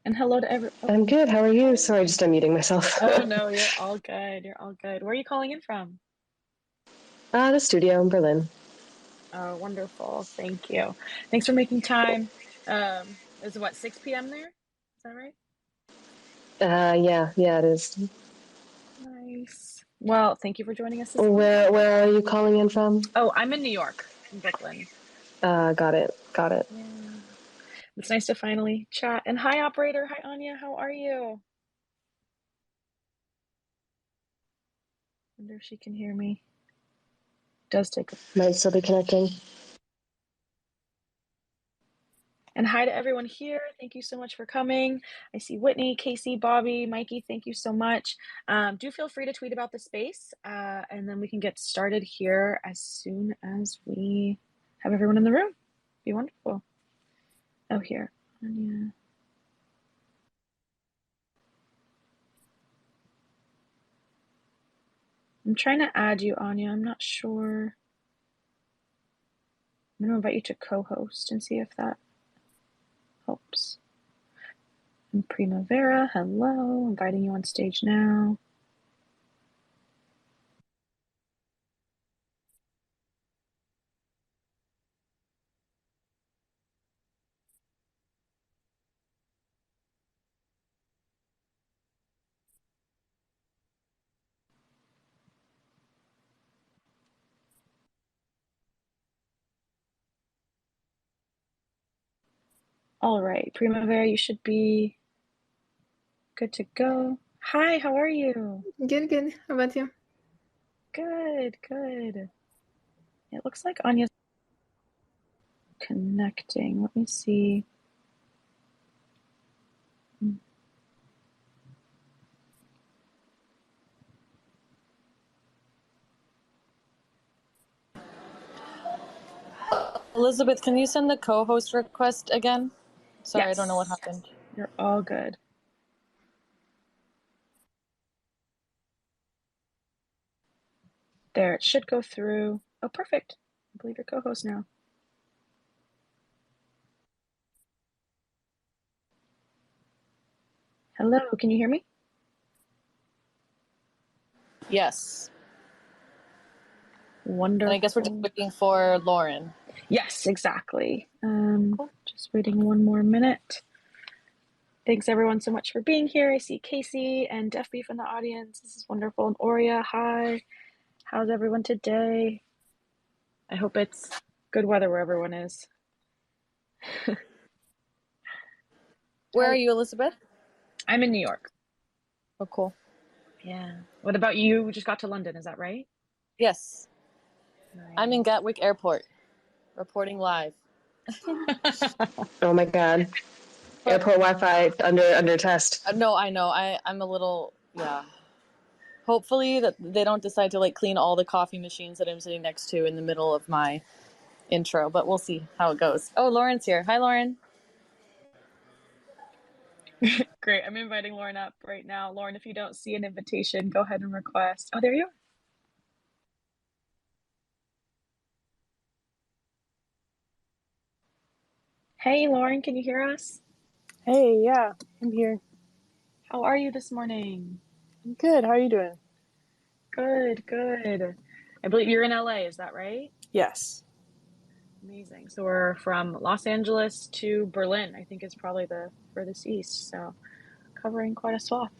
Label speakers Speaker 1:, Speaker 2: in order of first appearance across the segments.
Speaker 1: And hello to every. Oh.
Speaker 2: I'm good. How are you? Sorry, just unmuting myself.
Speaker 1: Oh no, you're all good. You're all good. Where are you calling in from?
Speaker 2: The studio in Berlin.
Speaker 1: Oh, wonderful. Thank you. Thanks for making time. Is it what, 6 p.m. there? Is that right?
Speaker 2: Yeah, it is.
Speaker 1: Nice. Well, thank you for joining us this morning.
Speaker 2: Where are you calling in from?
Speaker 1: Oh, I'm in New York, in Brooklyn.
Speaker 2: Got it.
Speaker 1: Yeah. It's nice to finally chat. And hi, operator. Hi, Anya. How are you? Wonder if she can hear me. Does take a.
Speaker 2: Might still be connecting.
Speaker 1: And hi to everyone here. Thank you so much for coming. I see Whitney, Casey, Bobby, Mikey. Thank you so much. Do feel free to tweet about the space, and then we can get started here as soon as we have everyone in the room. Be wonderful. Oh, here. Anya. I'm trying to add you, Anya. I'm not sure. I'm going to invite you to co-host and see if that helps. And Primavera, hello. Inviting you on stage now. All right, Primavera, you should be good to go. Hi, how are you?
Speaker 3: Good. How about you?
Speaker 1: Good. It looks like Anya's connecting. Let me see.
Speaker 4: Elizabeth, can you send the co-host request again? Sorry,
Speaker 1: Yes.
Speaker 4: I don't know what happened.
Speaker 1: You're all good. There, it should go through. Oh, perfect. I believe you're co-host now. Hello, can you hear me?
Speaker 4: Yes.
Speaker 1: Wonderful.
Speaker 4: And I guess we're just waiting for Lauren.
Speaker 1: Yes, exactly. Just waiting one more minute. Thanks everyone so much for being here. I see Casey and Def Beef in the audience. This is wonderful. And Aurea, hi. How's everyone today? I hope it's good weather where everyone is.
Speaker 4: Where are you, Elizabeth?
Speaker 1: I'm in New York.
Speaker 4: Oh, cool.
Speaker 1: Yeah. What about you? We just got to London, is that right?
Speaker 4: Yes.
Speaker 1: Nice.
Speaker 4: I'm in Gatwick Airport, reporting live.
Speaker 2: Oh my God. Airport Wi-Fi under test.
Speaker 4: No, I know. I'm a little, yeah. Hopefully that they don't decide to clean all the coffee machines that I'm sitting next to in the middle of my intro, but we'll see how it goes. Oh, Lauren's here. Hi, Lauren.
Speaker 1: Great. I'm inviting Lauren up right now. Lauren, if you don't see an invitation, go ahead and request. Oh, there you are. Hey, Lauren, can you hear us?
Speaker 5: Hey, yeah, I'm here.
Speaker 1: How are you this morning?
Speaker 5: I'm good. How are you doing?
Speaker 1: Good. I believe you're in LA, is that right?
Speaker 5: Yes.
Speaker 1: Amazing. So we're from Los Angeles to Berlin, I think is probably the furthest east. So covering quite a swath.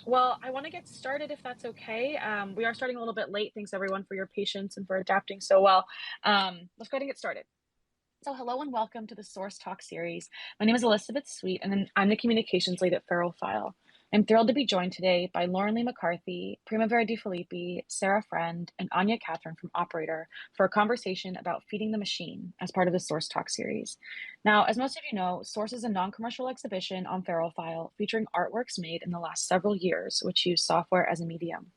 Speaker 1: Well, I want to get started if that's okay. We are starting a little bit late. Thanks everyone for your patience and for adapting so well. Let's go ahead and get started. So hello and welcome to the Source Talk series. My name is Elizabeth Sweet, and I'm the communications lead at Feral File. I'm thrilled to be joined today by Lauren Lee McCarthy, Primavera di Filippi, Sarah Friend, and Ania Catherine from Operator for a conversation about feeding the machine as part of the Source Talk series. Now, as most of you know, Source is a non-commercial exhibition on Feral File featuring artworks made in the last several years, which use software as a medium.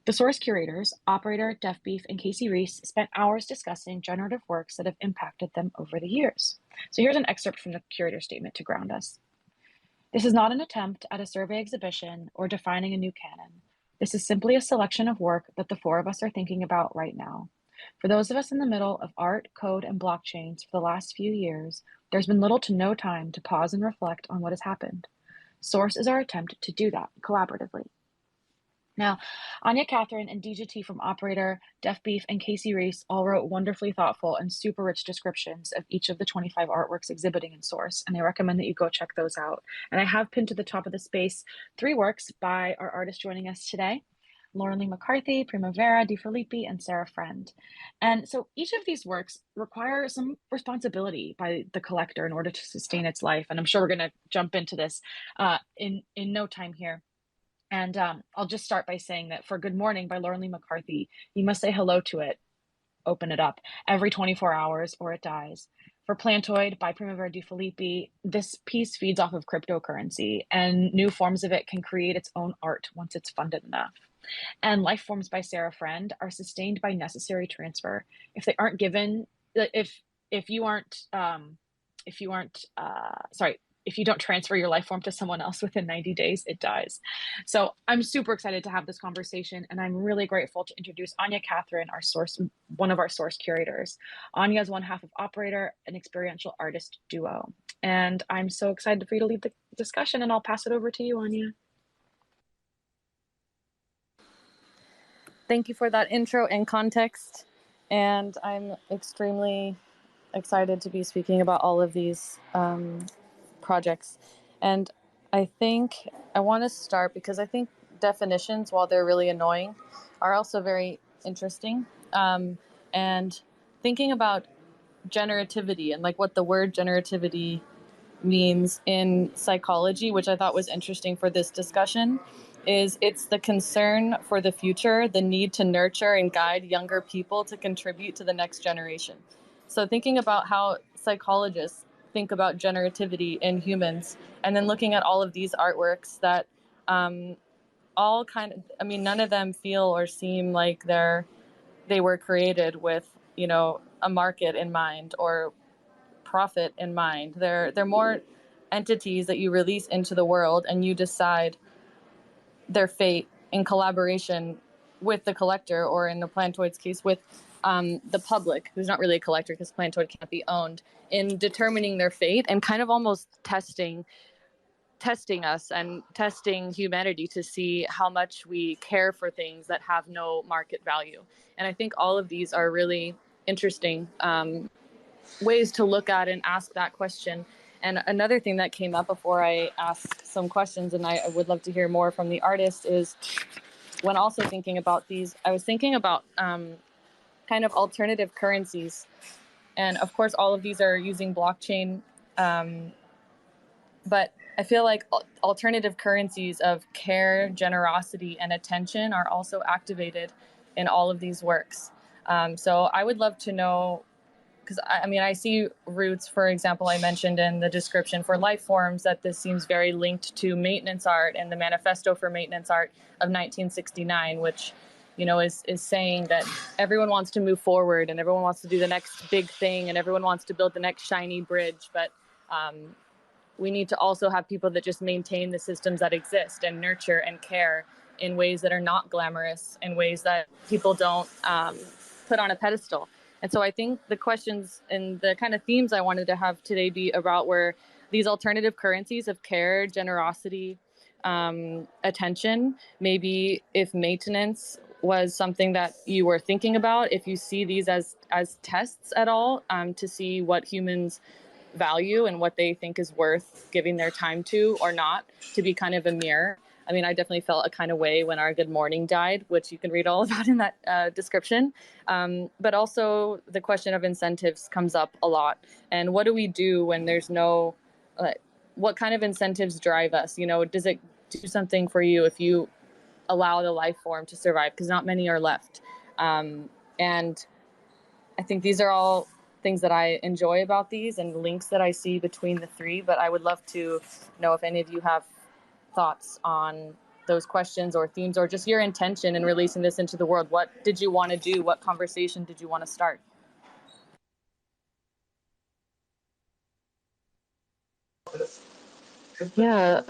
Speaker 1: The Source curators, Operator, Def Beef, and Casey Reas, spent hours discussing generative works that have impacted them over the years. So here's an excerpt from the curator statement to ground us. This is not an attempt at a survey exhibition or defining a new canon. This is simply a selection of work that the four of us are thinking about right now. For those of us in the middle of art, code, and blockchains for the last few years, there's been little to no time to pause and reflect on what has happened. Source is our attempt to do that collaboratively. Now, Ania Catherine and DGT from Operator, Def Beef, and Casey Reas all wrote wonderfully thoughtful and super rich descriptions of each of the 25 artworks exhibiting in Source, and I recommend that you go check those out. And I have pinned to the top of the space 3 works by our artists joining us today: Lauren McCarthy, Primavera, Filippi, and Sarah Friend. And so each of these works require some responsibility by the collector in order to sustain its life. And I'm sure we're going to jump into this in no time here. And I'll just start by saying that for Good Morning by Lauren McCarthy, you must say hello to it, open it up, every 24 hours or it dies. For Plantoid by Primavera Filippi, this piece feeds off of cryptocurrency, and new forms of it can create its own art once it's funded enough. And Lifeforms by Sarah Friend are sustained by necessary transfer. If they aren't given, if you don't transfer your life form to someone else within 90 days, it dies. So I'm super excited to have this conversation, and I'm really grateful to introduce Ania Catherine, one of our source curators. Ania is one half of Operator, an experiential artist duo. And I'm so excited for you to lead the discussion, and I'll pass it over to you, Ania.
Speaker 4: Thank you for that intro and context. And I'm extremely excited to be speaking about all of these projects. And I think I want to start because I think definitions, while they're really annoying, are also very interesting. And thinking about generativity and like what the word generativity means in psychology, which I thought was interesting for this discussion, is it's the concern for the future, the need to nurture and guide younger people to contribute to the next generation. So thinking about how psychologists think about generativity in humans, and then looking at all of these artworks that all kind of, I mean, none of them feel or seem like they were created with, you know, a market in mind or profit in mind. They're more entities that you release into the world, and you decide their fate in collaboration with the collector, or in the Plantoid's case, with the public, who's not really a collector because Plantoid can't be owned, in determining their fate and kind of almost testing us and testing humanity to see how much we care for things that have no market value. And I think all of these are really interesting ways to look at and ask that question. And another thing that came up before I ask some questions, and I would love to hear more from the artist, is when also thinking about these, I was thinking about kind of alternative currencies. And of course, all of these are using blockchain. But I feel like alternative currencies of care, generosity, and attention are also activated in all of these works. So I would love to know, because I mean, I see roots, for example, I mentioned in the description for Lifeforms that this seems very linked to maintenance art and the Manifesto for Maintenance Art of 1969, which, you know, is saying that everyone wants to move forward and everyone wants to do the next big thing and everyone wants to build the next shiny bridge. But we need to also have people that just maintain the systems that exist and nurture and care in ways that are not glamorous, in ways that people don't put on a pedestal. And so I think the questions and the kind of themes I wanted to have today be about were these alternative currencies of care, generosity, attention. Maybe if maintenance was something that you were thinking about, if you see these as tests at all, to see what humans value and what they think is worth giving their time to or not, to be kind of a mirror. I mean, I definitely felt a kind of way when our Good Morning died, which you can read all about in that description. But also the question of incentives comes up a lot. And what do we do when there's no, what kind of incentives drive us? You know, does it do something for you if you allow the life form to survive? Because not many are left. And I think these are all things that I enjoy about these and links that I see between the three. But I would love to know if any of you have thoughts on those questions or themes, or just your intention in releasing this into the world. What did you want to do? What conversation did you want to start?
Speaker 2: Yeah,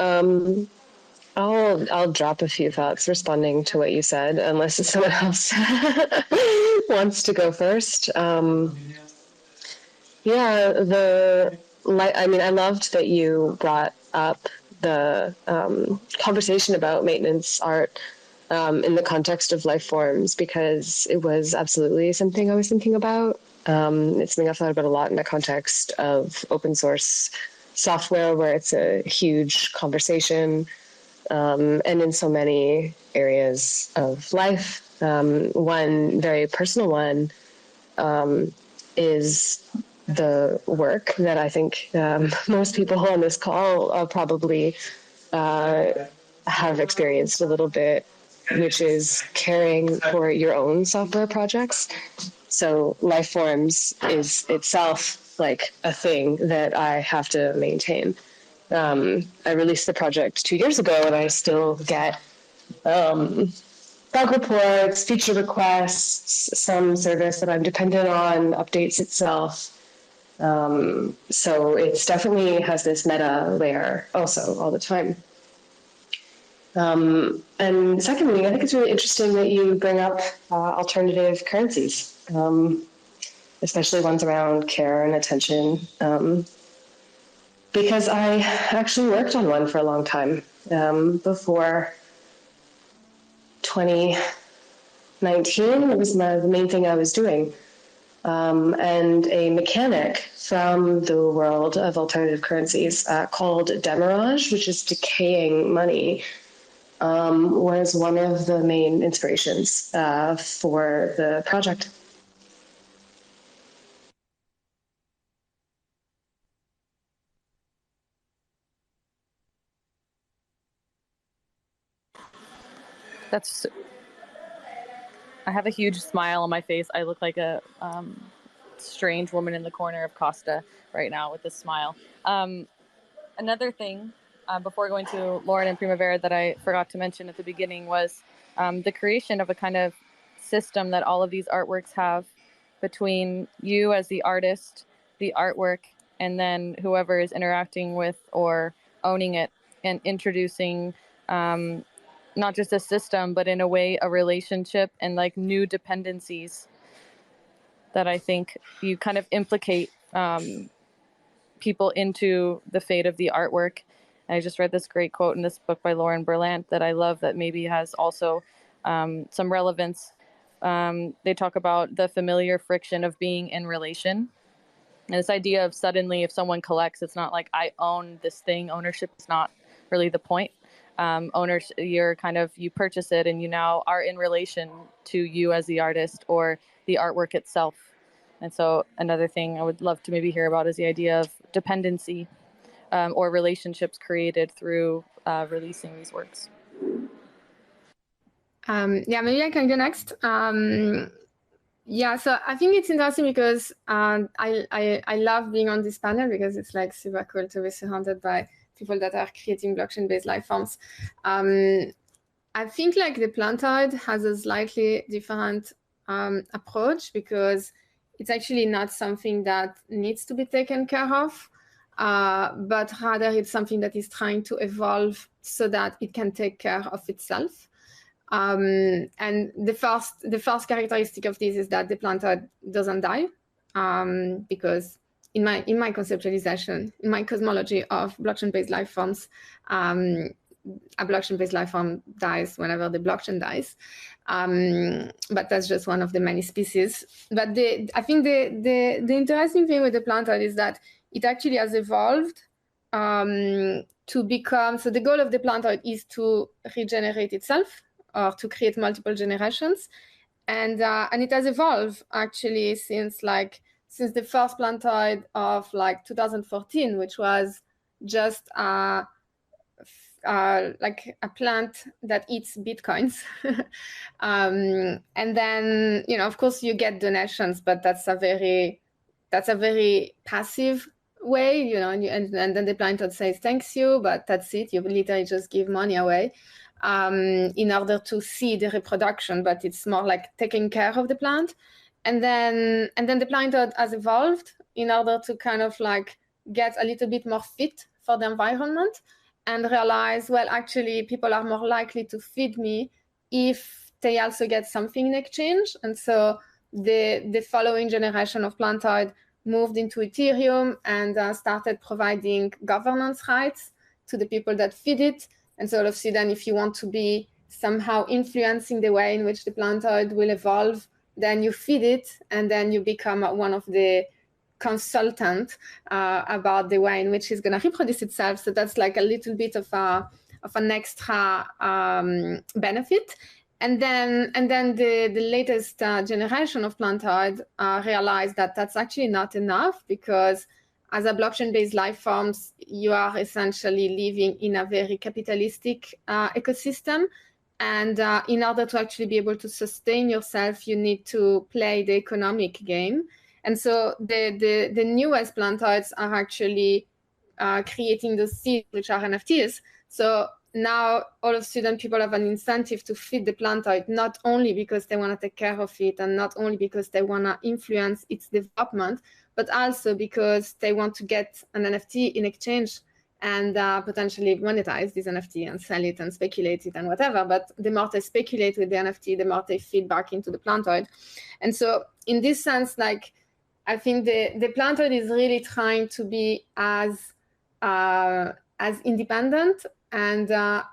Speaker 2: I'll drop a few thoughts responding to what you said, unless someone else wants to go first? Yeah, I mean, I loved that you brought up the conversation about maintenance art in the context of life forms, because it was absolutely something I was thinking about. It's something I've thought about a lot in the context of open source software, where it's a huge conversation, and in so many areas of life. One very personal one is the work that I think most people on this call probably have experienced a little bit, which is caring for your own software projects. So Lifeforms is itself like a thing that I have to maintain. I released the project 2 years ago, and I still get bug reports, feature requests, some service that I'm dependent on updates itself. So it's definitely has this meta layer also all the time. And secondly, I think it's really interesting that you bring up alternative currencies, especially ones around care and attention, because I actually worked on one for a long time before 2019. It was the main thing I was doing. And a mechanic from the world of alternative currencies called demurrage, which is decaying money, was one of the main inspirations for the project.
Speaker 4: I have a huge smile on my face. I look like a strange woman in the corner of Costa right now with this smile. Another thing, before going to Lauren and Primavera, that I forgot to mention at the beginning was the creation of a kind of system that all of these artworks have between you as the artist, the artwork, and then whoever is interacting with or owning it, and introducing not just a system, but in a way a relationship and like new dependencies that I think you kind of implicate people into the fate of the artwork. And I just read this great quote in this book by Lauren Berlant that I love, that maybe has also some relevance. They talk about the familiar friction of being in relation. And this idea of suddenly, if someone collects, it's not like I own this thing. Ownership is not really the point. Owners, you purchase it and you now are in relation to you as the artist or the artwork itself. And so another thing I would love to maybe hear about is the idea of dependency or relationships created through releasing these works.
Speaker 3: Yeah, maybe I can go next. Yeah, so I think it's interesting because I love being on this panel because it's like super cool to be surrounded by people that are creating blockchain-based life forms. I think like the Plantoid has a slightly different approach because it's actually not something that needs to be taken care of, but rather it's something that is trying to evolve so that it can take care of itself. And the first characteristic of this is that the Plantoid doesn't die, because in my conceptualization, in my cosmology of blockchain-based life forms, a blockchain-based life form dies whenever the blockchain dies. But that's just one of the many species. But I think the interesting thing with the Plantoid is that it actually has evolved to become, so the goal of the Plantoid is to regenerate itself or to create multiple generations. And it has evolved actually since the first Plantoid of like 2014, which was just like a plant that eats bitcoins. And then, of course you get donations, but that's a very passive way, and then the Plantoid says thanks you, but that's it. You literally just give money away in order to see the reproduction, but it's more like taking care of the plant. And then the Plantoid has evolved in order to kind of like get a little bit more fit for the environment and realize, well, actually people are more likely to feed me if they also get something in exchange. And so the following generation of Plantoid moved into Ethereum and started providing governance rights to the people that feed it. And so all of a sudden, if you want to be somehow influencing the way in which the Plantoid will evolve, then you feed it, and then you become one of the consultant about the way in which it's going to reproduce itself. So that's like a little bit of an extra benefit. And then the latest generation of Plantoid realized that that's actually not enough, because as a blockchain-based life forms, you are essentially living in a very capitalistic ecosystem. And in order to actually be able to sustain yourself, you need to play the economic game. And so the newest Plantoids are actually creating those seeds, which are NFTs. So now all of a sudden people have an incentive to feed the Plantoid, not only because they want to take care of it and not only because they want to influence its development, but also because they want to get an NFT in exchange and potentially monetize this NFT and sell it and speculate it and whatever. But the more they speculate with the NFT, the more they feed back into the Plantoid. And so in this sense, like, I think the Plantoid is really trying to be as independent and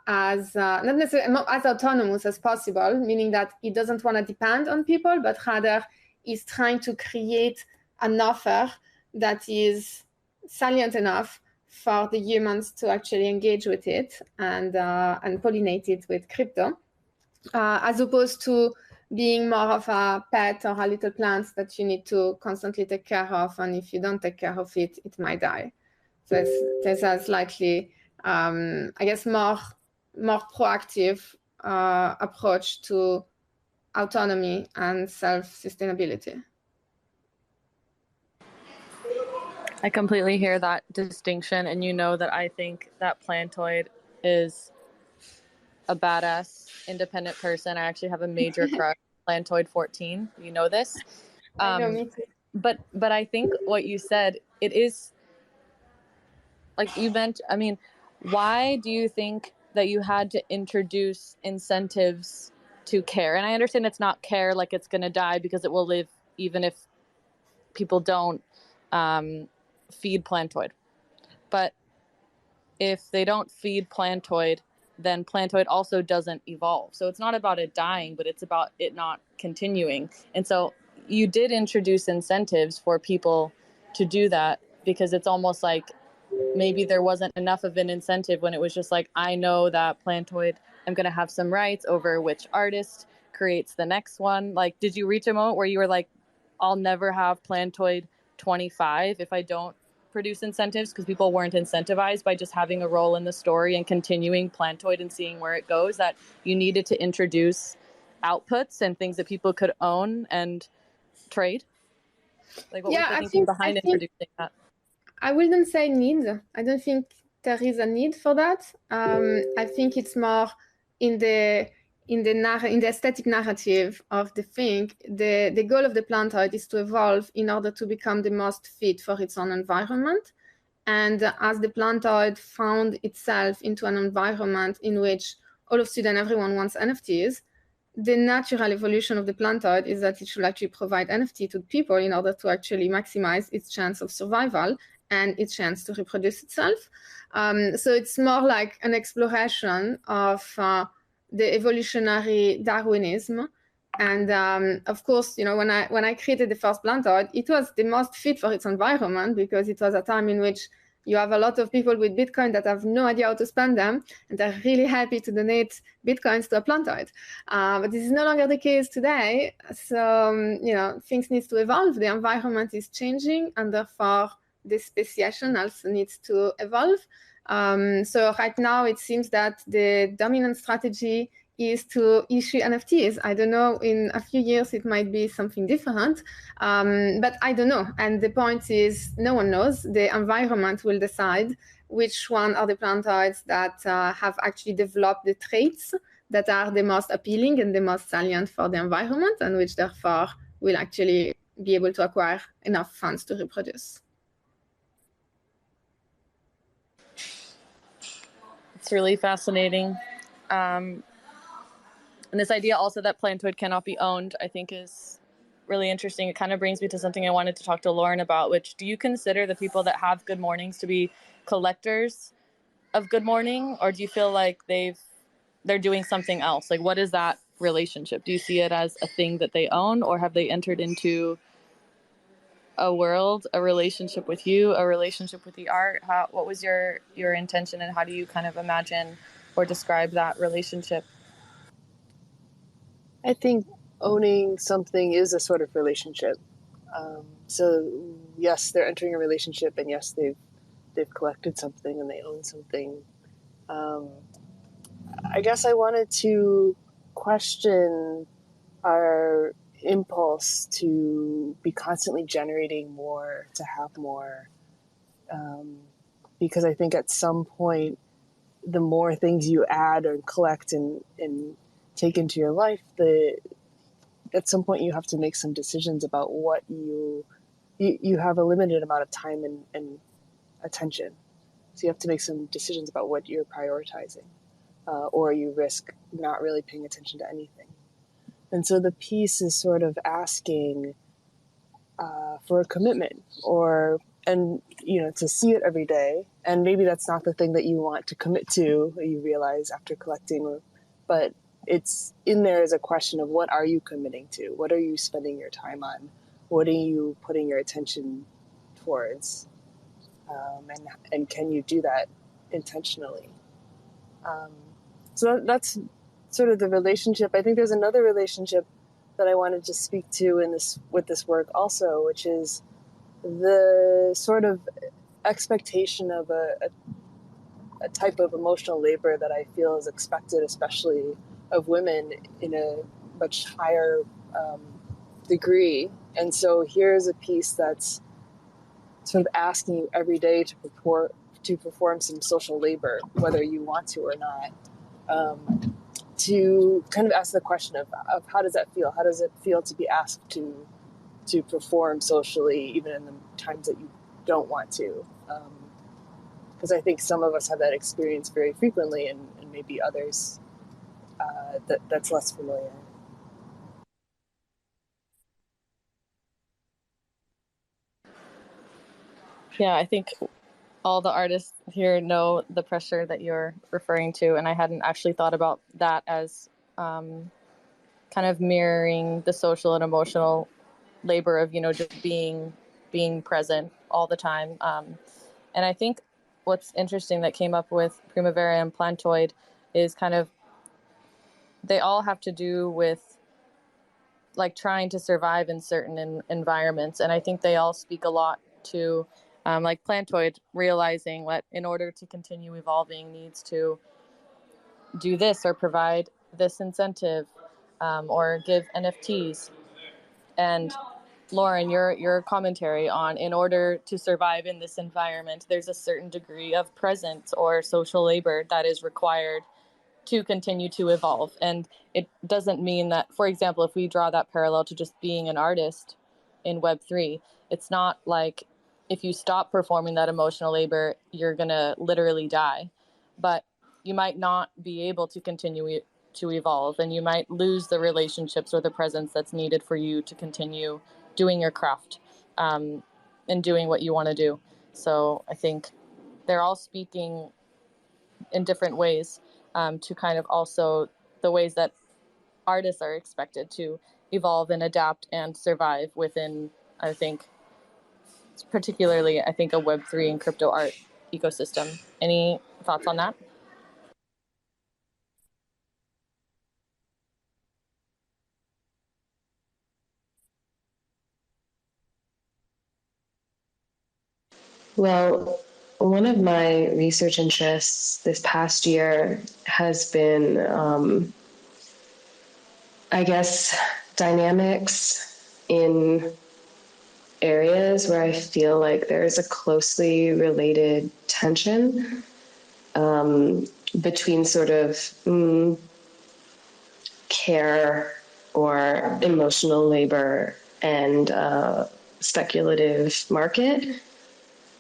Speaker 3: as not necessarily as autonomous as possible, meaning that it doesn't want to depend on people, but rather is trying to create an offer that is salient enough for the humans to actually engage with it and pollinate it with crypto, as opposed to being more of a pet or a little plant that you need to constantly take care of, and if you don't take care of it, it might die. So there's a slightly, I guess, more proactive approach to autonomy and self-sustainability.
Speaker 4: I completely hear that distinction, and you know that I think that Plantoid is a badass independent person. I actually have a major crush on Plantoid 14. You know this.
Speaker 3: I know, me too.
Speaker 4: But I think what you said, it is like you meant. I mean, why do you think that you had to introduce incentives to care? And I understand it's not care like it's going to die, because it will live even if people don't feed Plantoid. But if they don't feed Plantoid, then Plantoid also doesn't evolve. So it's not about it dying, but it's about it not continuing. And so you did introduce incentives for people to do that, because it's almost like maybe there wasn't enough of an incentive when it was just like, I know that Plantoid, I'm going to have some rights over which artist creates the next one. Like, did you reach a moment where you were like, I'll never have Plantoid 25 if I don't produce incentives, because people weren't incentivized by just having a role in the story and continuing Plantoid and seeing where it goes, that you needed to introduce outputs and things that people could own and trade? Like, what was the thinking behind introducing that?
Speaker 3: I wouldn't say need. I don't think there is a need for that. I think it's more in the aesthetic narrative of the thing. The goal of the Plantoid is to evolve in order to become the most fit for its own environment. And as the Plantoid found itself into an environment in which all of a sudden everyone wants NFTs, the natural evolution of the Plantoid is that it should actually provide NFT to people in order to actually maximize its chance of survival and its chance to reproduce itself. So it's more like an exploration of the evolutionary Darwinism. And of course, you know, when I created the first Plantoid, it was the most fit for its environment, because it was a time in which you have a lot of people with Bitcoin that have no idea how to spend them, and they're really happy to donate Bitcoins to a Plantoid. But this is no longer the case today. So, you know, things need to evolve. The environment is changing, and therefore the speciation also needs to evolve. So right now it seems that the dominant strategy is to issue NFTs. I don't know, in a few years it might be something different, but I don't know. And the point is, no one knows. The environment will decide which one are the Plantoids that have actually developed the traits that are the most appealing and the most salient for the environment, and which therefore will actually be able to acquire enough funds to reproduce.
Speaker 4: It's really fascinating. And this idea also that Plantoid cannot be owned, I think, is really interesting. It kind of brings me to something I wanted to talk to Lauren about, which, do you consider the people that have good mornings to be collectors of good morning, or do you feel like they're doing something else? Like, what is that relationship? Do you see it as a thing that they own, or have they entered into a world, a relationship with you, a relationship with the art? What was your intention, and how do you kind of imagine or describe that relationship?
Speaker 5: I think owning something is a sort of relationship. So yes, they're entering a relationship, and yes, they've collected something and they own something. I guess I wanted to question our impulse to be constantly generating more, to have more, because I think at some point, the more things you add or collect and take into your life, at some point you have to make some decisions about what you have a limited amount of time and attention. So you have to make some decisions about what you're prioritizing, or you risk not really paying attention to anything. And so the piece is sort of asking for a commitment, and to see it every day. And maybe that's not the thing that you want to commit to, you realize after collecting, but it's in there as a question of, what are you committing to? What are you spending your time on? What are you putting your attention towards? And can you do that intentionally? So that's sort of the relationship. I think there's another relationship that I wanted to speak to with this work also, which is the sort of expectation of a type of emotional labor that I feel is expected, especially of women, in a much higher degree. And so here's a piece that's sort of asking you every day to perform some social labor, whether you want to or not, to kind of ask the question of how does that feel? How does it feel to be asked to perform socially, even in the times that you don't want to? Because I think some of us have that experience very frequently, and maybe others that's less familiar.
Speaker 4: Yeah, I think all the artists here know the pressure that you're referring to, and I hadn't actually thought about that as kind of mirroring the social and emotional labor of just being present all the time. And I think what's interesting that came up with Primavera and Plantoid is kind of, they all have to do with like trying to survive in certain environments, and I think they all speak a lot to like Plantoid realizing that in order to continue evolving needs to do this or provide this incentive, or give NFTs. And Lauren, your commentary on, in order to survive in this environment, there's a certain degree of presence or social labor that is required to continue to evolve. And it doesn't mean that, for example, if we draw that parallel to just being an artist in Web3, it's not like if you stop performing that emotional labor, you're going to literally die. But you might not be able to continue to evolve, and you might lose the relationships or the presence that's needed for you to continue doing your craft, and doing what you want to do. So I think they're all speaking in different ways, to kind of also the ways that artists are expected to evolve and adapt and survive within, I think, particularly, I think, a Web3 and crypto art ecosystem. Any thoughts on that?
Speaker 2: Well, one of my research interests this past year has been, I guess, dynamics in areas where I feel like there is a closely related tension, between sort of care or emotional labor and speculative market,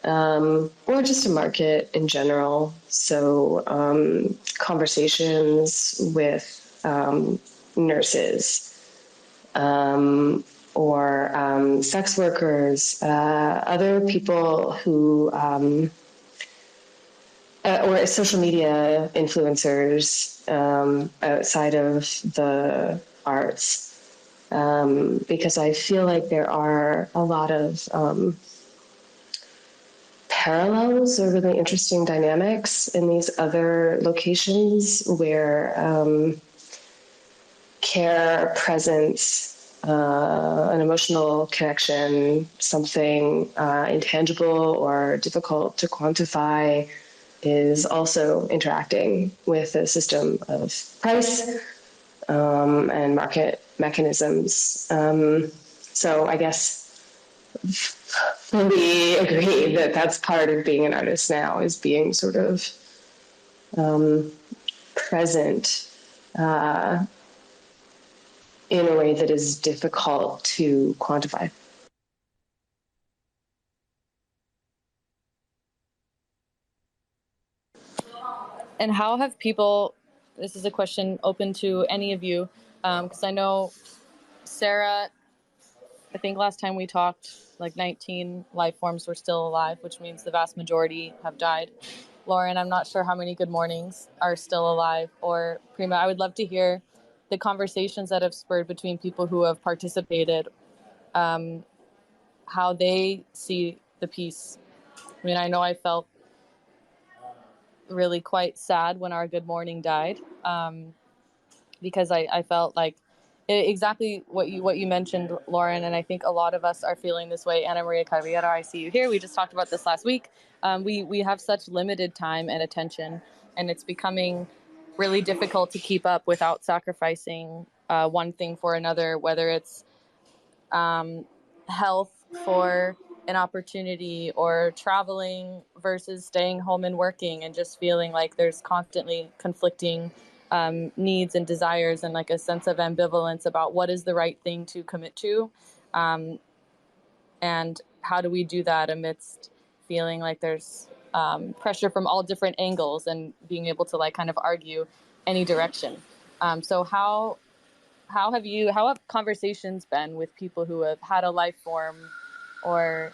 Speaker 2: or just a market in general. So conversations with nurses, or sex workers, other people who, or social media influencers outside of the arts, because I feel like there are a lot of parallels or really interesting dynamics in these other locations where care, presence, an emotional connection, something intangible or difficult to quantify is also interacting with a system of price and market mechanisms. So I guess fully agree that that's part of being an artist now, is being sort of present in a way that is difficult to quantify.
Speaker 4: And how have people, this is a question open to any of you, because I know Sarah, I think last time we talked, like 19 life forms were still alive, which means the vast majority have died. Lauren, I'm not sure how many Good Mornings are still alive, or Prima, I would love to hear the conversations that have spurred between people who have participated, how they see the piece. I mean, I know I felt really quite sad when our Good Morning died, because I felt like exactly what you mentioned, Lauren, and I think a lot of us are feeling this way. Ana Maria Carriera, I see you here. We just talked about this last week. We have such limited time and attention, and it's becoming really difficult to keep up without sacrificing one thing for another, whether it's health for an opportunity, or traveling versus staying home and working, and just feeling like there's constantly conflicting needs and desires, and like a sense of ambivalence about what is the right thing to commit to, and how do we do that amidst feeling like there's pressure from all different angles, and being able to like kind of argue any direction. So how have conversations been with people who have had a life form, or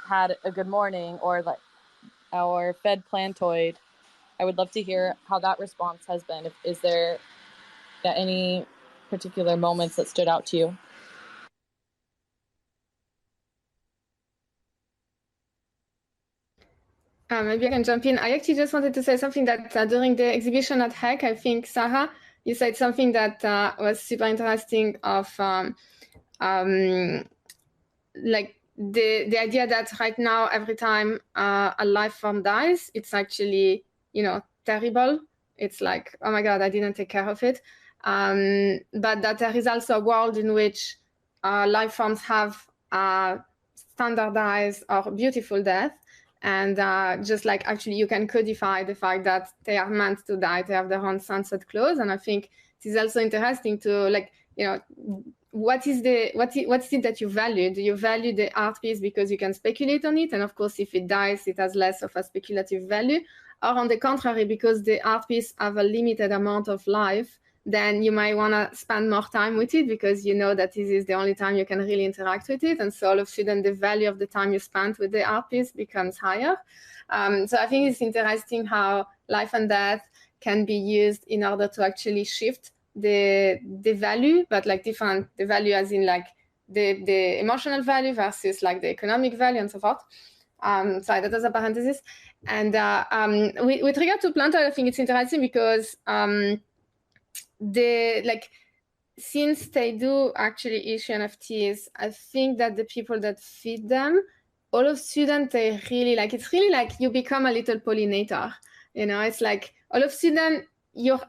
Speaker 4: had a Good Morning, or fed Plantoid? I would love to hear how that response has been. Is there any particular moments that stood out to you?
Speaker 3: Maybe I can jump in. I actually just wanted to say something that during the exhibition at HEC, I think, Sarah, you said something that was super interesting, of like the idea that right now, every time a life form dies, it's actually, terrible. It's like, oh my God, I didn't take care of it. But that there is also a world in which life forms have standardized or beautiful death. And just like actually you can codify the fact that they are meant to die, they have their own sunset clause. And I think it is also interesting to what's it that you value? Do you value the art piece because you can speculate on it? And of course, if it dies, it has less of a speculative value. Or on the contrary, because the art piece have a limited amount of life, then you might want to spend more time with it because you know that this is the only time you can really interact with it. And so all of a sudden, the value of the time you spent with the art piece becomes higher. So I think it's interesting how life and death can be used in order to actually shift the value, but like different, the value as in like the emotional value versus like the economic value and so forth. Sorry, that was a parenthesis. And with regard to Plantoid, I think it's interesting because since they do actually issue NFTs, I think that the people that feed them, all of students, they really like, it's really like you become a little pollinator. It's like all of a sudden you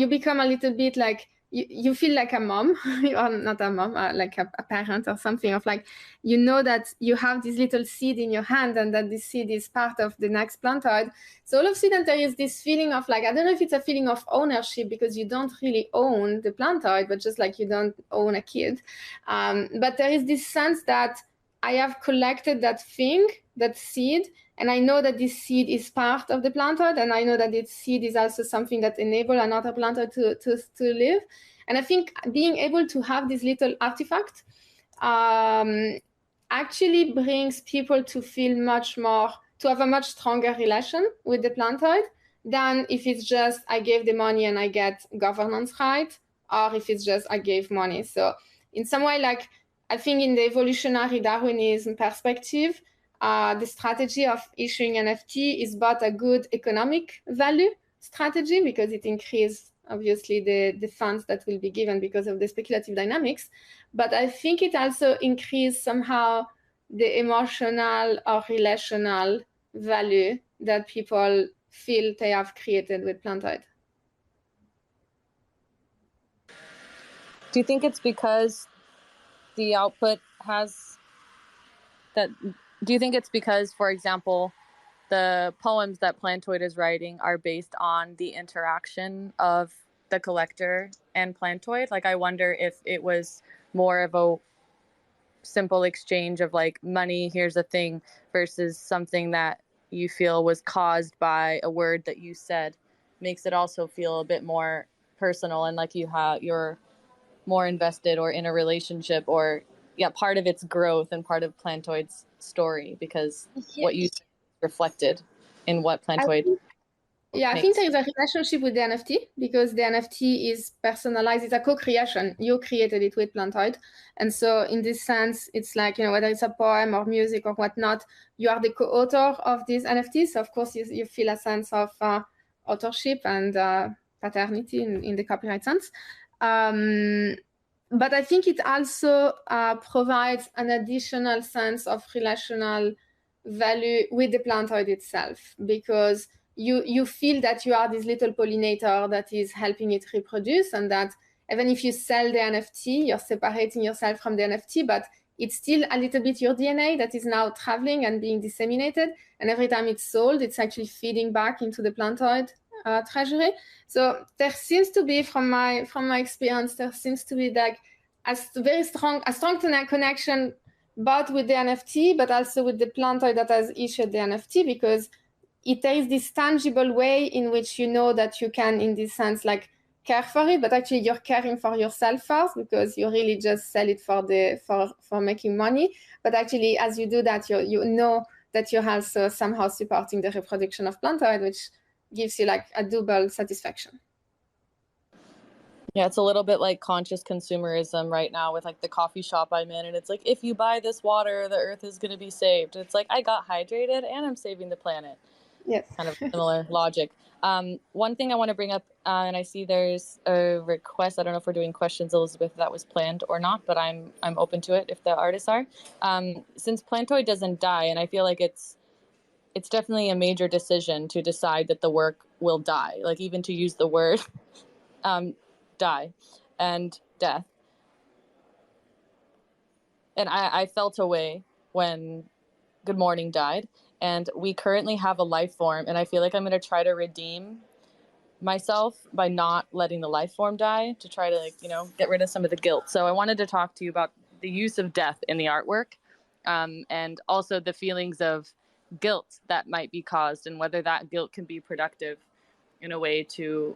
Speaker 3: become a little bit like, you feel like a mom, or not a mom, like a parent or something, of like, that you have this little seed in your hand and that this seed is part of the next Plantoid. So all of a sudden there is this feeling of like, I don't know if it's a feeling of ownership because you don't really own the Plantoid, but just like you don't own a kid. But there is this sense that I have collected that thing, that seed, and I know that this seed is part of the Plantoid, and I know that this seed is also something that enables another Plantoid to live. And I think being able to have this little artifact actually brings people to feel to have a much stronger relation with the plantoid than if it's just I gave the money and I get governance right, or if it's just I gave money. So in some way, like I think in the evolutionary Darwinism perspective, the strategy of issuing NFT is both a good economic value strategy because it increases obviously the funds that will be given because of the speculative dynamics, but I think it also increases somehow the emotional or relational value that people feel they have created with Plantoid.
Speaker 4: Do you think it's because the output has that? Do you think it's because, for example, the poems that Plantoid is writing are based on the interaction of the collector and Plantoid? Like, I wonder if it was more of a simple exchange of like money, here's a thing, versus something that you feel was caused by a word that you said, makes it also feel a bit more personal and like you're more invested or in a relationship or part of its growth and part of Plantoid's story because what you reflected in what Plantoid
Speaker 3: I think there is a relationship with the NFT because the NFT is personalized. It's a co-creation. You created it with Plantoid. And so in this sense, it's like, whether it's a poem or music or whatnot, you are the co-author of these NFTs. So of course, you feel a sense of authorship and paternity in the copyright sense. But I think it also provides an additional sense of relational value with the Plantoid itself because you feel that you are this little pollinator that is helping it reproduce, and that even if you sell the NFT, you're separating yourself from the NFT, but it's still a little bit your DNA that is now traveling and being disseminated. And every time it's sold, it's actually feeding back into the Plantoid treasury. So there seems to be, from my experience, there seems to be like a strong connection both with the NFT, but also with the Plantoid that has issued the NFT, because there is this tangible way in which you know that you can, in this sense, like care for it, but actually you're caring for yourself first because you really just sell it for making money. But actually, as you do that, you know that you're also somehow supporting the reproduction of Plantoid, which gives you like a double satisfaction.
Speaker 4: Yeah, it's a little bit like conscious consumerism right now with like the coffee shop I'm in, and it's like, if you buy this water, the earth is going to be saved. It's like, I got hydrated and I'm saving the planet.
Speaker 3: Yes.
Speaker 4: Kind of similar logic. One thing I want to bring up, and I see there's a request. I don't know if we're doing questions, Elizabeth, if that was planned or not, but I'm open to it if the artists are. Since Plantoid doesn't die, and I feel like it's definitely a major decision to decide that the work will die, like even to use the word die and death. And I felt a way when Good Morning died. And we currently have a life form, and I feel like I'm going to try to redeem myself by not letting the life form die to try to, get rid of some of the guilt. So I wanted to talk to you about the use of death in the artwork, and also the feelings of guilt that might be caused and whether that guilt can be productive in a way to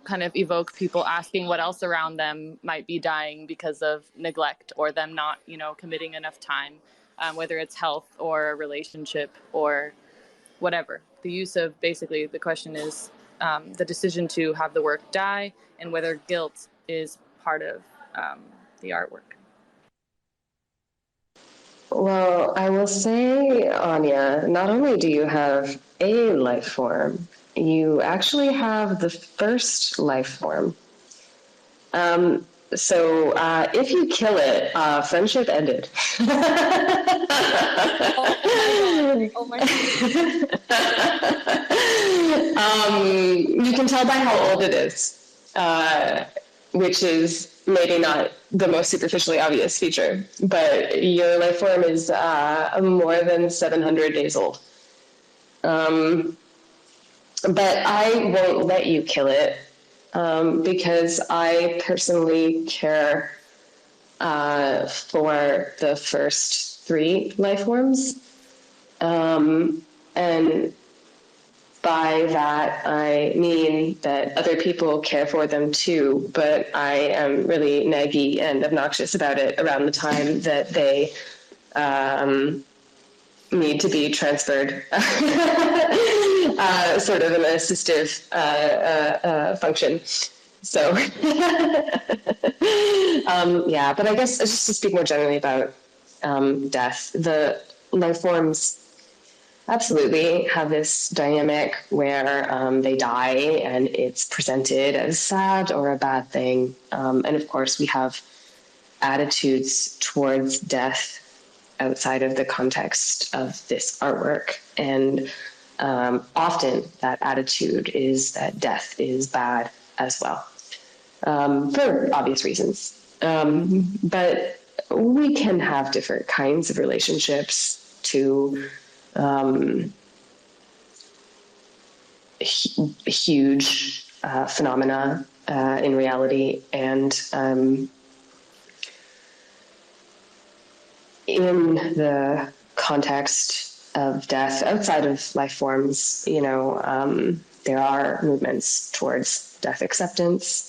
Speaker 4: kind of evoke people asking what else around them might be dying because of neglect or them not, committing enough time. Whether it's health or a relationship or whatever. The use of, basically, the question is the decision to have the work die and whether guilt is part of the artwork.
Speaker 2: Well, I will say, Ania, not only do you have a life form, you actually have the first life form. So if you kill it, friendship ended.
Speaker 4: Oh my God.
Speaker 2: You can tell by how old it is, which is maybe not the most superficially obvious feature, but your life form is more than 700 days old. But I won't let you kill it. Because I personally care for the first 3 life forms. And by that, I mean that other people care for them too, but I am really naggy and obnoxious about it around the time that they need to be transferred, sort of an assistive function. So, yeah, but I guess just to speak more generally about death, the life forms absolutely have this dynamic where they die and it's presented as sad or a bad thing. And of course, we have attitudes towards death outside of the context of this artwork. And often that attitude is that death is bad as well, for obvious reasons. But we can have different kinds of relationships to huge phenomena in reality, and in the context of death outside of life forms, there are movements towards death acceptance.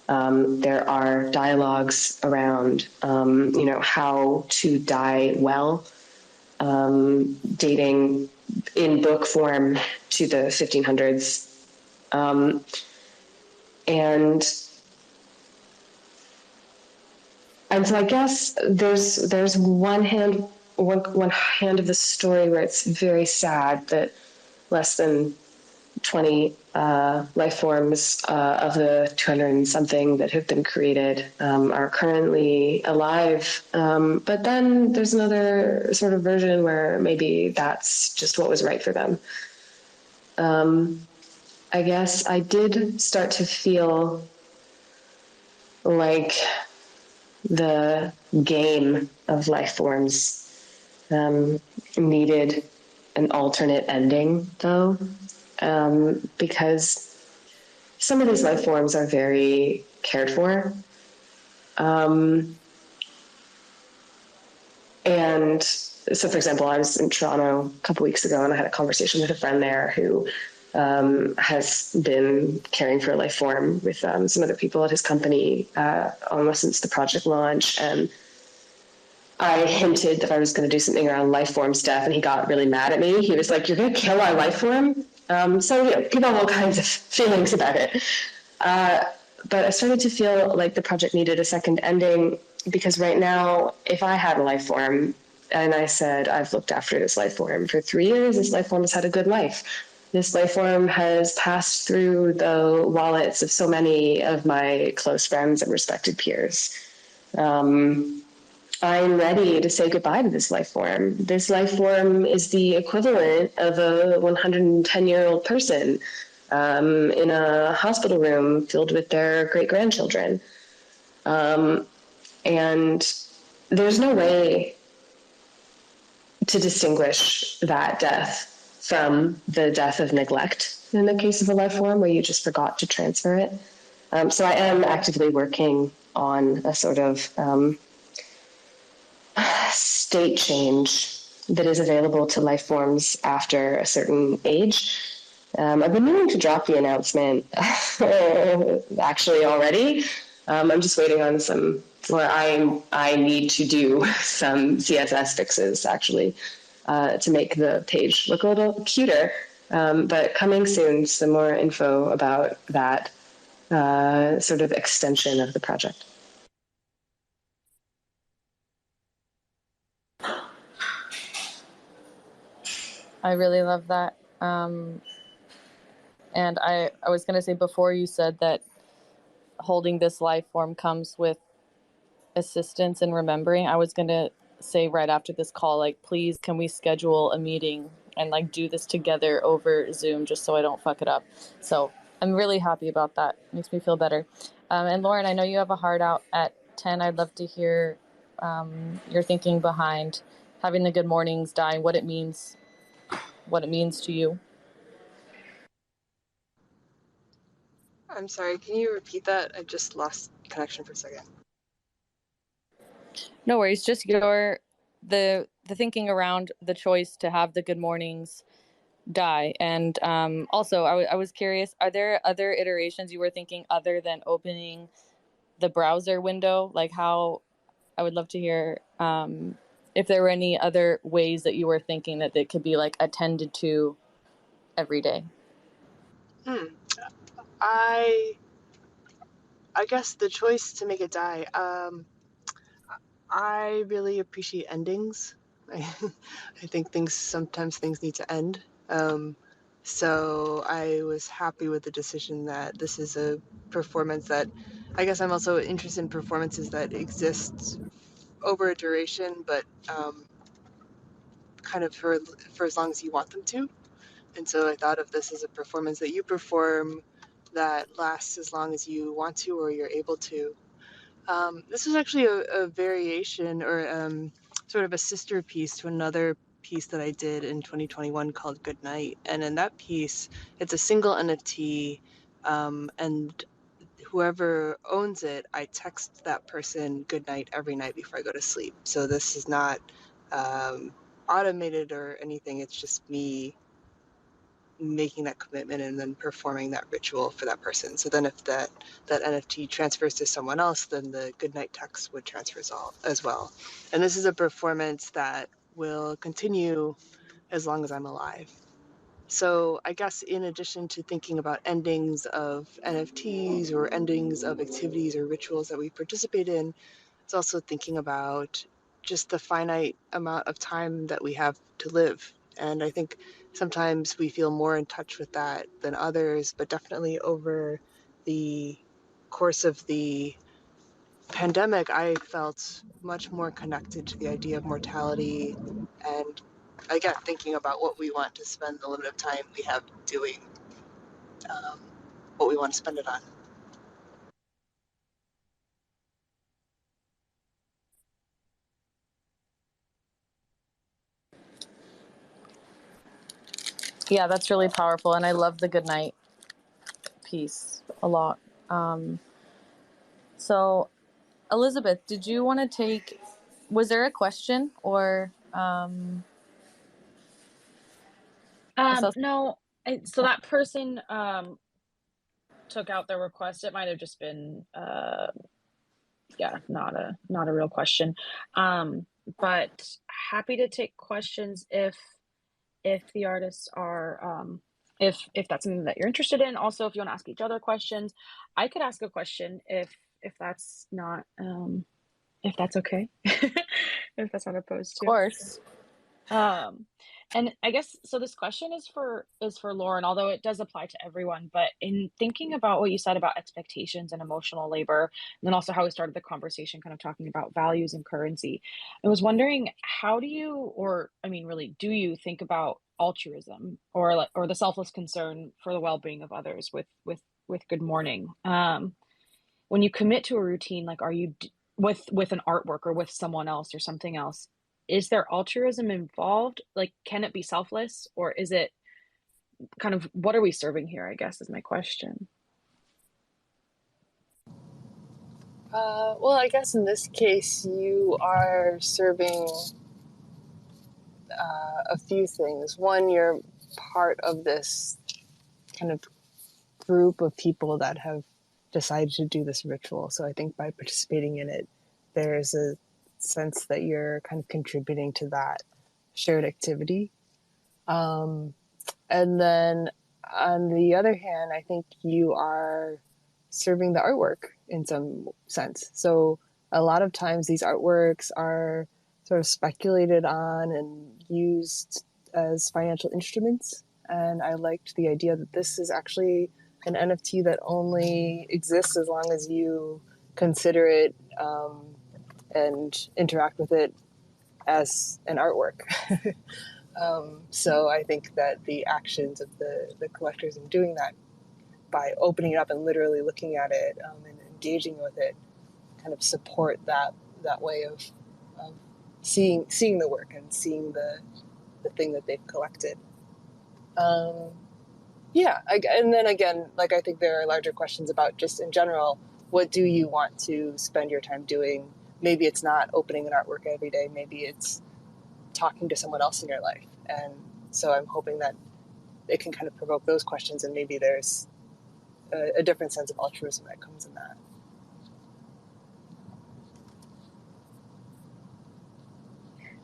Speaker 2: There are dialogues around, how to die well, dating in book form to the 1500s. And so I guess there's one hand of the story where it's very sad that less than 20 life forms of the 200 and something that have been created are currently alive. But then there's another sort of version where maybe that's just what was right for them. I guess I did start to feel like the game of life forms needed an alternate ending, though, because some of these life forms are very cared for. And so, for example, I was in Toronto a couple weeks ago, and I had a conversation with a friend there who has been caring for a life form with some other people at his company almost since the project launch. And I hinted that I was going to do something around life form stuff, and he got really mad at me. He was like, "You're going to kill our life form?" So people have all kinds of feelings about it. But I started to feel like the project needed a second ending, because right now, if I had a life form and I said, I've looked after this life form for 3 years, this life form has had a good life. This life form has passed through the wallets of so many of my close friends and respected peers. I'm ready to say goodbye to this life form. This life form is the equivalent of a 110-year-old person in a hospital room filled with their great-grandchildren. And there's no way to distinguish that death from the death of neglect in the case of a life form where you just forgot to transfer it. So I am actively working on a sort of state change that is available to life forms after a certain age. I've been meaning to drop the announcement actually already. I'm just waiting on some, where I need to do some CSS fixes actually to make the page look a little cuter. But coming soon, some more info about that sort of extension of the project.
Speaker 4: I really love that. And I was going to say before you said that holding this life form comes with assistance and remembering, I was going to say right after this call, like, please, can we schedule a meeting and like do this together over Zoom just so I don't fuck it up. So I'm really happy about that. Makes me feel better. And Lauren, I know you have a hard out at 10. I'd love to hear your thinking behind having the good mornings dying, what it means to you.
Speaker 5: I'm sorry, can you repeat that? I just lost connection for a second.
Speaker 4: No worries, just the thinking around the choice to have the good mornings die. And also, I was curious, are there other iterations you were thinking other than opening the browser window? Like how, I would love to hear if there were any other ways that you were thinking that they could be like attended to every day.
Speaker 5: I guess the choice to make it die. I really appreciate endings. I, I think sometimes things need to end. So I was happy with the decision that this is a performance that, I guess I'm also interested in performances that exist over a duration, but kind of for as long as you want them to. And so I thought of this as a performance that you perform that lasts as long as you want to or you're able to. This is actually a variation or sort of a sister piece to another piece that I did in 2021 called Good Night. And in that piece, it's a single NFT, and whoever owns it, I text that person good night every night before I go to sleep. So this is not automated or anything. It's just me making that commitment and then performing that ritual for that person. So then if that NFT transfers to someone else, then the goodnight text would transfer as well. And this is a performance that will continue as long as I'm alive. So I guess in addition to thinking about endings of NFTs or endings of activities or rituals that we participate in, it's also thinking about just the finite amount of time that we have to live. And I think sometimes we feel more in touch with that than others, but definitely over the course of the pandemic, I felt much more connected to the idea of mortality and again, thinking about what we want to spend the limited time we have doing what we want to spend it on.
Speaker 4: Yeah, that's really powerful. And I love the goodnight piece a lot. So Elizabeth, did you want to take, was there a question or
Speaker 1: No, so that person took out their request. It might have just been not a real question. But happy to take questions if the artists are if that's something that you're interested in. Also, if you want to ask each other questions, I could ask a question if that's not if that's okay. If that's not opposed to.
Speaker 4: Of course.
Speaker 1: And I guess so this question is for Lauren, although it does apply to everyone. But in thinking about what you said about expectations and emotional labor, and then also how we started the conversation kind of talking about values and currency, I was wondering, how do you, or I mean really, do you think about altruism or the selfless concern for the well-being of others with Good Morning? When you commit to a routine, like, are you with an artwork or with someone else or something else, is there altruism involved? Like, can it be selfless, or is it kind of, what are we serving here, I guess, is my question.
Speaker 5: Well, I guess in this case, you are serving a few things. One, you're part of this kind of group of people that have decided to do this ritual. So I think by participating in it, there's a sense that you're kind of contributing to that shared activity. And then on the other hand, I think you are serving the artwork in some sense. So a lot of times these artworks are sort of speculated on and used as financial instruments. And I liked the idea that this is actually an NFT that only exists as long as you consider it and interact with it as an artwork. So I think that the actions of the collectors in doing that, by opening it up and literally looking at it and engaging with it, kind of support that way of seeing the work and seeing the thing that they've collected. And then again, like, I think there are larger questions about just in general, what do you want to spend your time doing? Maybe it's not opening an artwork every day. Maybe it's talking to someone else in your life. And so I'm hoping that it can kind of provoke those questions, and maybe there's a different sense of altruism that comes in that.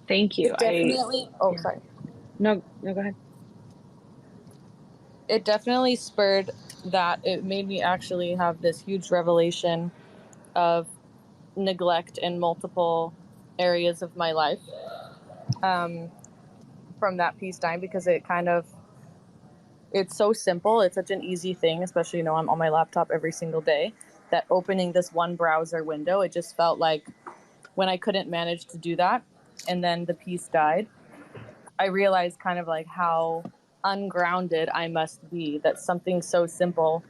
Speaker 1: Thank you.
Speaker 4: It definitely. Sorry.
Speaker 1: No, go ahead.
Speaker 4: It definitely spurred that. It made me actually have this huge revelation of neglect in multiple areas of my life from that peacetime, because it's so simple. It's such an easy thing, especially, I'm on my laptop every single day, that opening this one browser window, it just felt like when I couldn't manage to do that and then the piece died, I realized kind of like how ungrounded I must be that something so simple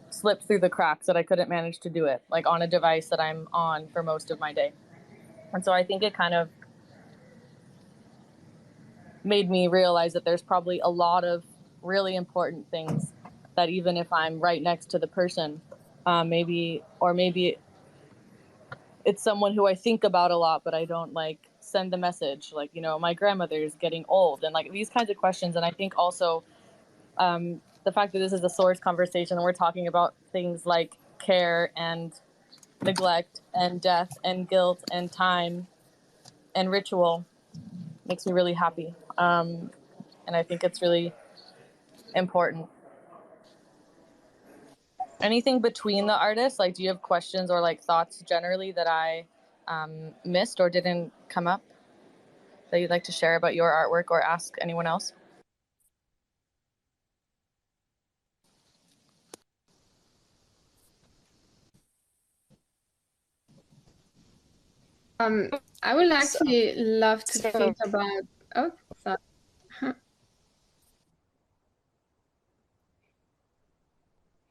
Speaker 4: slipped through the cracks, that I couldn't manage to do it, like on a device that I'm on for most of my day. And so I think it kind of made me realize that there's probably a lot of really important things that even if I'm right next to the person, maybe it's someone who I think about a lot, but I don't like send the message, like, my grandmother is getting old, and like these kinds of questions. And I think also the fact that this is a source conversation and we're talking about things like care and neglect and death and guilt and time and ritual makes me really happy. And I think it's really important. Anything between the artists, like, do you have questions or like thoughts generally that I missed or didn't come up that you'd like to share about your artwork or ask anyone else?
Speaker 3: I would actually love to think about. Oh, sorry.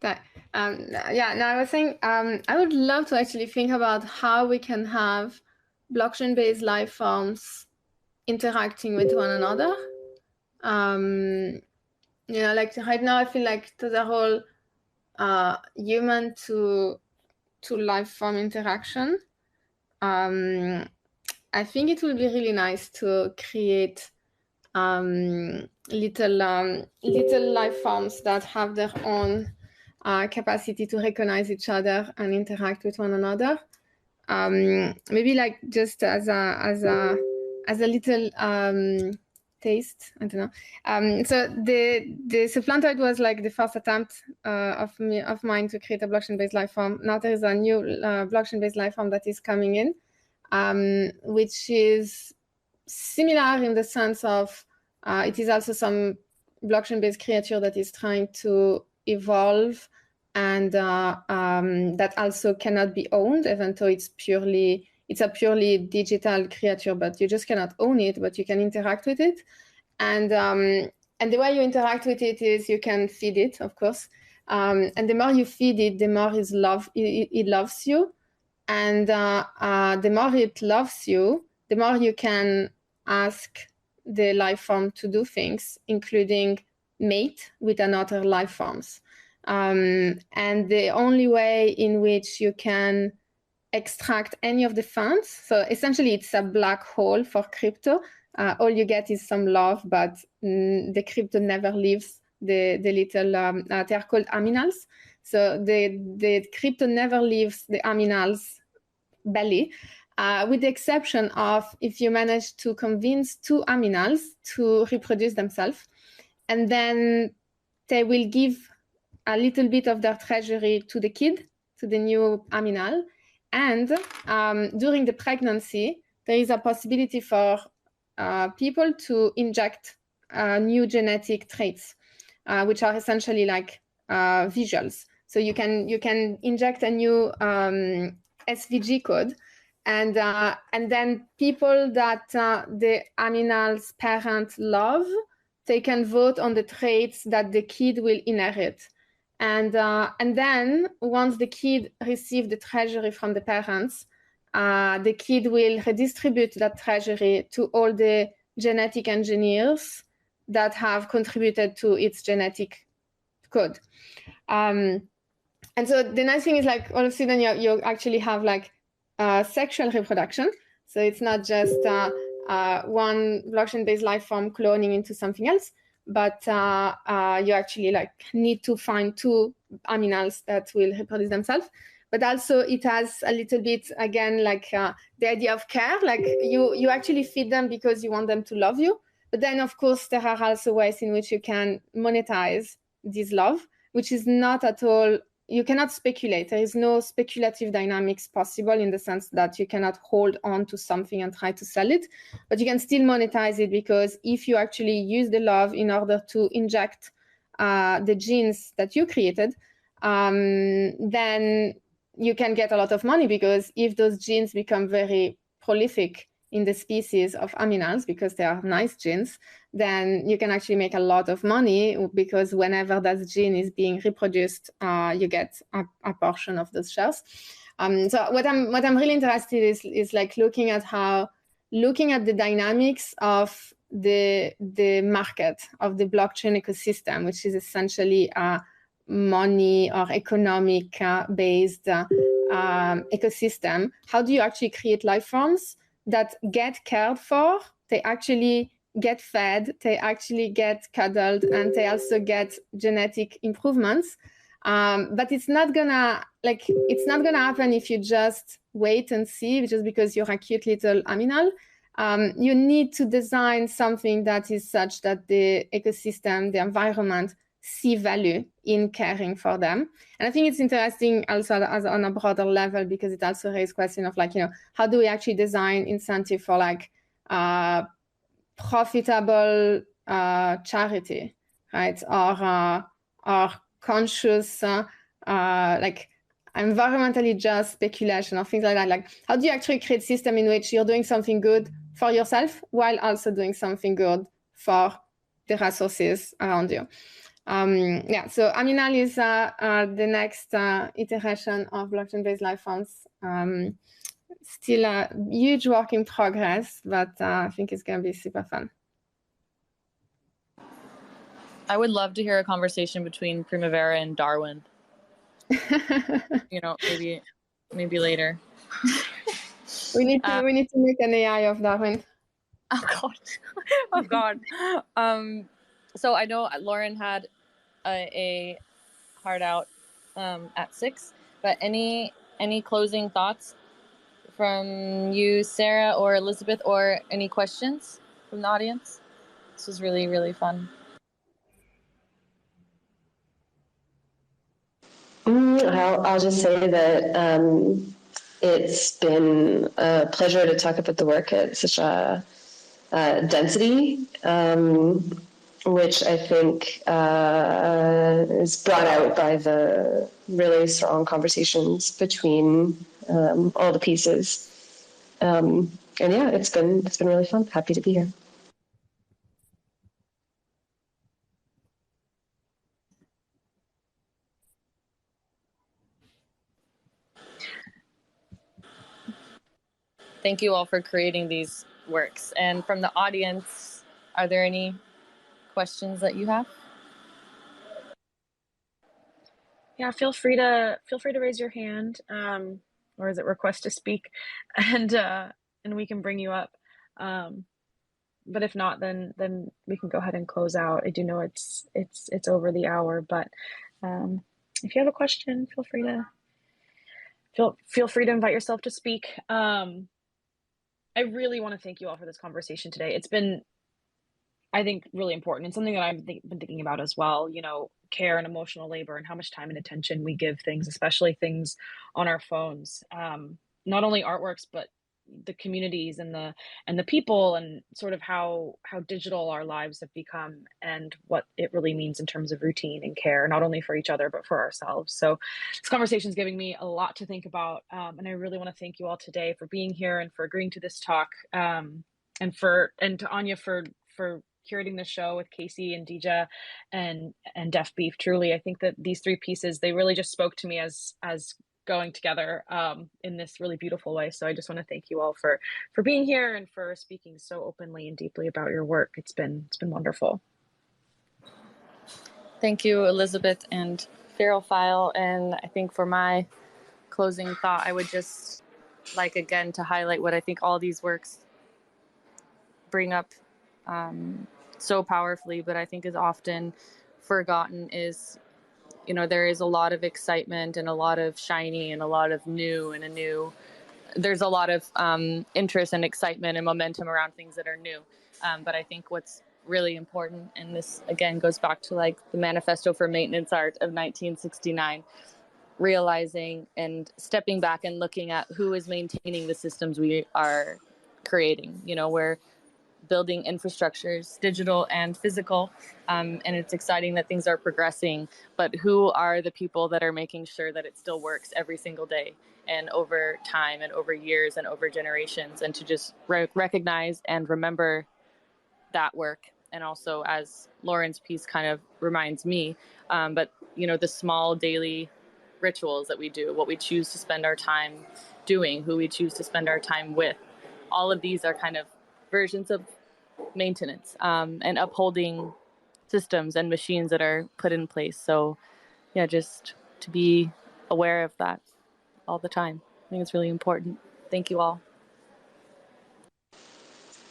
Speaker 3: No, I was saying I would love to actually think about how we can have blockchain-based life forms interacting with one another. Like right now, I feel like to the whole human to life form interaction. I think it will be really nice to create little life forms that have their own capacity to recognize each other and interact with one another. Maybe like just as a little taste. I don't know. So Plantoid was like the first attempt of mine to create a blockchain-based life form. Now there is a new blockchain-based life form that is coming in, which is similar in the sense of it is also some blockchain-based creature that is trying to evolve, and that also cannot be owned, even though it's a purely digital creature, but you just cannot own it, but you can interact with it. And the way you interact with it is you can feed it, of course. And the more you feed it, the more it loves you. And the more it loves you, the more you can ask the life form to do things, including mate with another life forms. And the only way in which you can extract any of the funds, so essentially it's a black hole for crypto. All you get is some love, but the crypto never leaves the little, they are called aminals. So the crypto never leaves the aminals belly, with the exception of if you manage to convince two aminals to reproduce themselves, and then they will give a little bit of their treasury to the kid, to the new aminal. And during the pregnancy, there is a possibility for people to inject new genetic traits, which are essentially like visuals. So you can inject a new SVG code, and then people that the aminal's parent love, they can vote on the traits that the kid will inherit. And then once the kid receives the treasury from the parents, the kid will redistribute that treasury to all the genetic engineers that have contributed to its genetic code. And so the nice thing is, like, all of a sudden you actually have like sexual reproduction. So it's not just one blockchain-based life form cloning into something else, but you actually like need to find two aminals that will reproduce themselves. But also it has a little bit, again, like the idea of care, like you actually feed them because you want them to love you. But then, of course, there are also ways in which you can monetize this love, which is not at all, you cannot speculate. There is no speculative dynamics possible in the sense that you cannot hold on to something and try to sell it, but you can still monetize it, because if you actually use the love in order to inject the genes that you created, then you can get a lot of money, because if those genes become very prolific in the species of aminals, because they are nice genes, then you can actually make a lot of money, because whenever that gene is being reproduced, you get a portion of those shares. So what I'm really interested is like looking at the dynamics of the market of the blockchain ecosystem, which is essentially a money or economic based ecosystem. How do you actually create life forms that get cared for? They actually get fed, they actually get cuddled, and they also get genetic improvements. But it's not gonna happen if you just wait and see, just because you're a cute little aminal. You need to design something that is such that the ecosystem, the environment, see value in caring for them. And I think it's interesting also as on a broader level, because it also raises question of like, how do we actually design incentive for like profitable charity, right? Or conscious like environmentally just speculation or things like that. Like, how do you actually create a system in which you're doing something good for yourself while also doing something good for the resources around you? So Aminal is the next iteration of blockchain-based life forms. Still a huge work in progress, but I think it's going to be super fun.
Speaker 4: I would love to hear a conversation between Primavera and Darwin. Maybe later.
Speaker 3: We need to make an AI of Darwin.
Speaker 4: Oh God. So I know Lauren had a hard out at 6, but any closing thoughts from you, Sarah or Elizabeth, or any questions from the audience? This was really, really fun.
Speaker 2: I'll just say that it's been a pleasure to talk about the work at such a density, which I think is brought out by the really strong conversations between all the pieces. And yeah, it's been really fun. Happy to be here.
Speaker 4: Thank you all for creating these works. And from the audience, are there any questions that you have?
Speaker 1: Yeah, feel free to raise your hand, or is it request to speak, and we can bring you up. But if not, then we can go ahead and close out. I do know it's over the hour, but if you have a question, feel free to invite yourself to speak. I really want to thank you all for this conversation today. It's been, I think, really important, and something that I've been thinking about as well, care and emotional labor, and how much time and attention we give things, especially things on our phones. Not only artworks, but the communities and the people, and sort of how digital our lives have become, and what it really means in terms of routine and care, not only for each other, but for ourselves. So this conversation is giving me a lot to think about. And I really want to thank you all today for being here and for agreeing to this talk. And to Ania for curating the show with Casey and Dija and Deaf Beef. Truly, I think that these 3 pieces, they really just spoke to me as going together in this really beautiful way. So I just want to thank you all for being here and for speaking so openly and deeply about your work. It's been wonderful.
Speaker 4: Thank you, Elizabeth and Ferophile. And I think for my closing thought, I would just like again to highlight what I think all these works bring up so powerfully, but I think is often forgotten is, you know, there is a lot of excitement and a lot of shiny and a lot of new and there's a lot of interest and excitement and momentum around things that are new. But I think what's really important, and this again goes back to like the Manifesto for Maintenance Art of 1969, realizing and stepping back and looking at who is maintaining the systems we are creating. You know, we're building infrastructures, digital and physical, and it's exciting that things are progressing, but who are the people that are making sure that it still works every single day and over time and over years and over generations, and to just recognize and remember that work. And also, as Lauren's piece kind of reminds me, but you know, the small daily rituals that we do, what we choose to spend our time doing, who we choose to spend our time with, all of these are kind of versions of maintenance, and upholding systems and machines that are put in place. So yeah, just to be aware of that all the time. I think it's really important. Thank you all.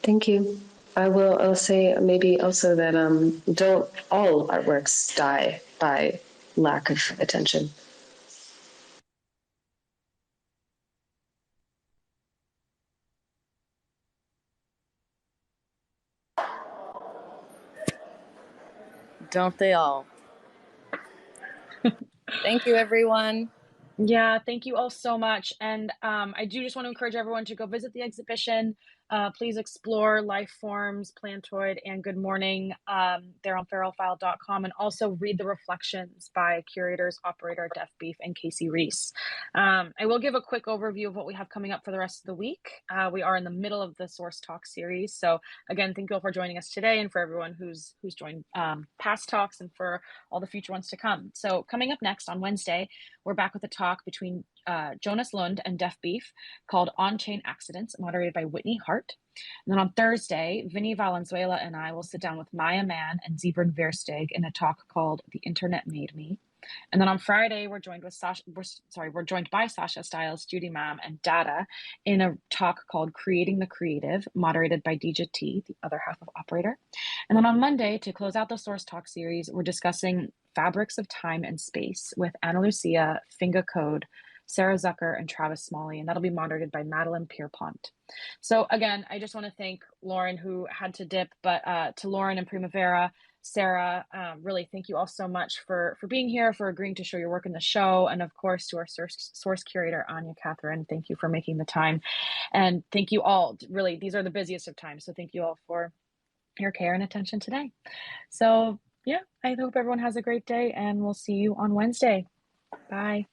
Speaker 2: Thank you. I'll say maybe also that don't all artworks die by lack of attention.
Speaker 4: Don't they all? Thank you, everyone.
Speaker 1: Yeah, thank you all so much. And I do just want to encourage everyone to go visit the exhibition. Please explore Lifeforms, Plantoid, and Good Morning. They're on feralfile.com, and also read the reflections by curators, operator, Deaf Beef, and Casey Reas. I will give a quick overview of what we have coming up for the rest of the week. We are in the middle of the Source Talk series. So again, thank you all for joining us today, and for everyone who's joined past talks and for all the future ones to come. So coming up next on Wednesday, we're back with a talk between Jonas Lund and Deaf Beef called On-Chain Accidents, moderated by Whitney Hart. And then on Thursday, Vinny Valenzuela and I will sit down with Maya Mann and Zebran Versteeg in a talk called The Internet Made Me. And then on Friday, we're joined by Sasha Stiles, Judy Mam, and Dada in a talk called Creating the Creative, moderated by Dija T, the other half of Operator. And then on Monday, to close out the Source Talk series, we're discussing Fabrics of Time and Space with Ana Lucia, Finga Code, Sarah Zucker, and Travis Smalley, and that'll be moderated by Madeline Pierpont. So again, I just want to thank Lauren, who had to dip, but to Lauren and Primavera, Sarah, really thank you all so much for being here, for agreeing to show your work in the show, and of course to our source curator, Ania Catherine. Thank you for making the time, and thank you all. Really, these are the busiest of times, so thank you all for your care and attention today. So yeah, I hope everyone has a great day, and we'll see you on Wednesday. Bye.